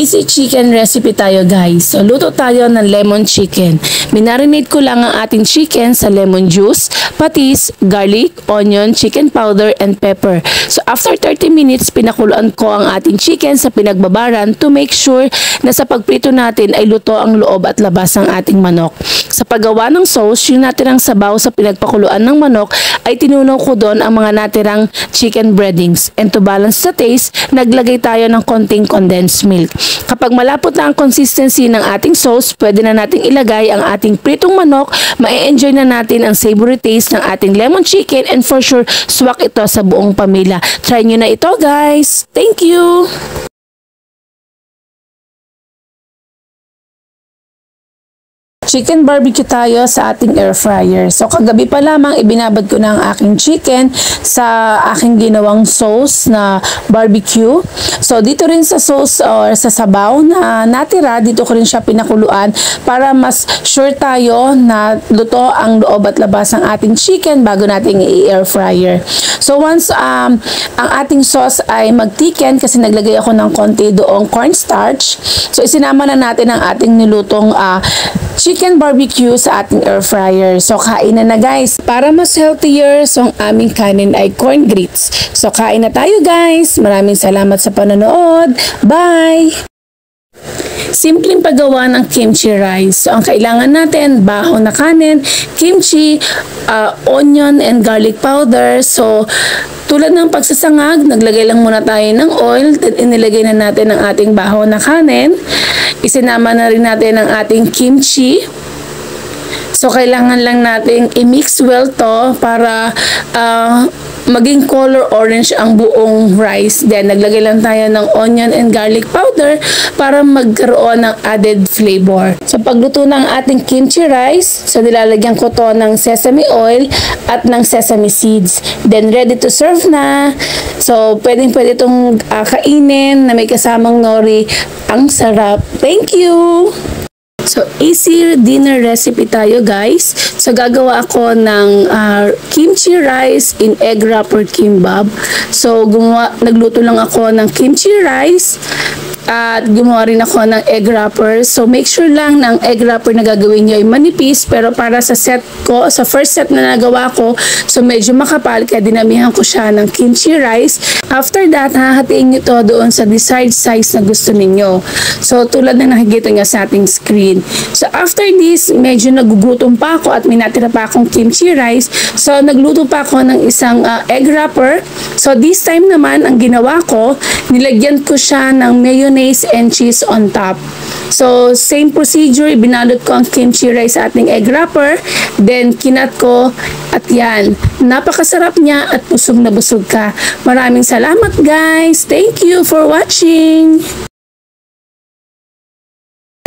Easy chicken recipe tayo guys. So luto tayo ng lemon chicken. Minarinate ko lang ang ating chicken sa lemon juice, patis, garlic, onion, chicken powder, and pepper. So after 30 minutes, pinakuluan ko ang ating chicken sa pinagbabaran to make sure na sa pagprito natin ay luto ang loob at labas ng ating manok. Sa paggawa ng sauce, yung natirang sabaw sa pinagpakuluan ng manok ay tinunaw ko doon ang mga natirang chicken breadings. And to balance the taste, naglagay tayo ng konting condensed milk. Kapag malapot na ang consistency ng ating sauce, pwede na nating ilagay ang ating pritong manok. Ma-enjoy na natin ang savory taste ng ating lemon chicken, and for sure, swak ito sa buong pamilya. Try nyo na ito guys! Thank you! Chicken barbecue tayo sa ating air fryer. So kagabi pa lamang ibinabad ko na ang aking chicken sa aking ginawang sauce na barbecue. So dito rin sa sauce or sa sabaw na natira, dito ko rin siya pinakuluan para mas sure tayo na luto ang loob at labas ng ating chicken bago nating i-air fryer. So once ang ating sauce ay magtiken, kasi naglagay ako ng konti doong cornstarch, so isinama na natin ang ating nilutong chicken barbecue sa ating air fryer. So kain na guys. Para mas healthier, so ang aming kanin ay corn grits. So kain na tayo guys. Maraming salamat sa panonood. Bye! Simpleng paggawa ng kimchi rice. So ang kailangan natin, baho na kanin, kimchi, onion and garlic powder. So tulad ng pagsasangag, naglagay lang muna tayo ng oil, then inilagay na natin ang ating baho na kanin. Isinama na rin natin ang ating kimchi. So kailangan lang natin i-mix well to para maging color orange ang buong rice. Then naglagay lang tayo ng onion and garlic powder para magkaroon ng added flavor. So pagluto ng ating kimchi rice, so nilalagyan ko to ng sesame oil at ng sesame seeds. Then ready to serve na. So pwede itong kainin na may kasamang nori. Ang sarap. Thank you! So, easy dinner recipe tayo guys. So, gagawa ako ng kimchi rice in egg wrapper kimbap. So, nagluto lang ako ng kimchi rice at gumawa rin ako ng egg wrapper. So, make sure lang ng egg wrapper na gagawin nyo ay manipis. Pero para sa set ko, sa first set na nagawa ko, so medyo makapal, kaya dinamihan ko siya ng kimchi rice. After that, hahatiin nyo to doon sa desired size na gusto ninyo. So, tulad na nakikita nyo sa ating screen. So, after this, medyo nagugutom pa ako at may natira pa akong kimchi rice. So, nagluto pa ako ng isang egg wrapper. So, this time naman, ang ginawa ko, nilagyan ko siya ng mayonnaise and cheese on top. So, same procedure, ibinalot ko ang kimchi rice sa ating egg wrapper, then kinat ko, at yan, napakasarap niya at busog na busog ka. Maraming salamat guys! Thank you for watching!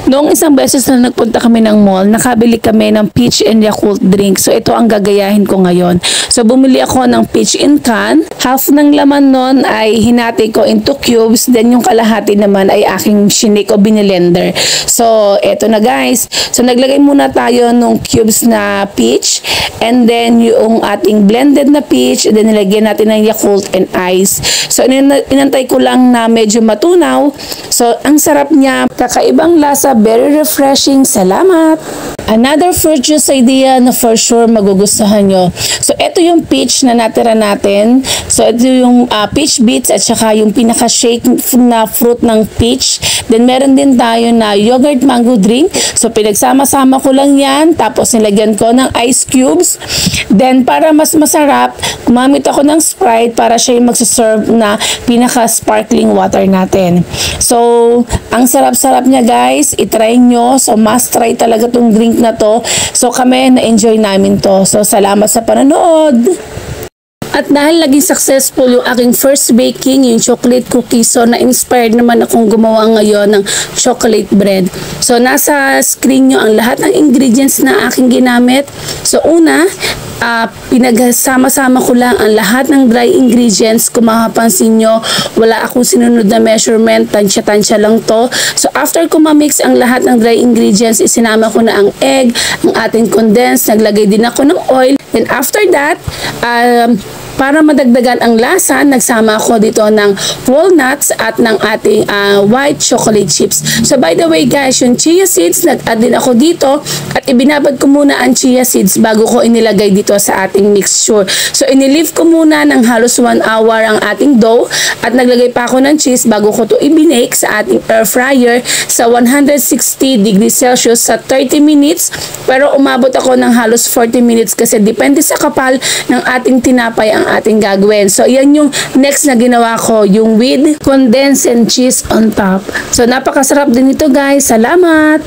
Noong isang beses na nagpunta kami ng mall, nakabili kami ng peach and Yakult drink. So, ito ang gagayahin ko ngayon. So, bumili ako ng peach in can. Half ng laman nun ay hinati ko into cubes. Then, yung kalahati naman ay aking shinik o binilender. So, eto na guys. So, naglagay muna tayo nung cubes na peach. And then, yung ating blended na peach. Then, nilagyan natin ng Yakult and ice. So, inantay ko lang na medyo matunaw. So, ang sarap niya. Kakaibang lasa. Very refreshing. Salamat! Another fruit juice idea na for sure magugustuhan nyo. So, ito yung peach na natira natin. So, ito yung peach bits at saka yung pinaka-shake na fruit ng peach. Then, meron din tayo na yogurt mango drink. So, pinagsama-sama ko lang yan. Tapos, nilagyan ko ng ice cubes. Then, para mas masarap, gumamit ako ng Sprite para siya yung magsaserve na pinaka-sparkling water natin. So, ang sarap-sarap niya guys. I-try nyo. So, must try talaga tong drink na to. So, kami na-enjoy namin to. So, salamat sa panonood. At dahil naging successful yung aking first baking, yung chocolate cookies, so na-inspired naman akong gumawa ngayon ng chocolate bread. So, nasa screen nyo ang lahat ng ingredients na aking ginamit. So, una, pinagsama-sama ko lang ang lahat ng dry ingredients. Kung mapapansin nyo, wala akong sinunod na measurement, tansya-tansya lang to. So after ko ma-mix ang lahat ng dry ingredients, isinama ko na ang egg, ang ating condensed, naglagay din ako ng oil. Then after that, Para madagdagan ang lasa, nagsama ako dito ng walnuts at ng ating white chocolate chips. So by the way guys, yung chia seeds, nag-add din ako dito at ibinabad ko muna ang chia seeds bago ko inilagay dito sa ating mixture. So inilive ko muna ng halos 1 hour ang ating dough at naglagay pa ako ng cheese bago ko to ibinake sa ating air fryer sa 160 degrees Celsius sa 30 minutes. Pero umabot ako ng halos 40 minutes kasi depende sa kapal ng ating tinapay ang ating gagawin. So yan yung next na ginawa ko, yung with condensed and cheese on top. So napakasarap din ito guys. Salamat!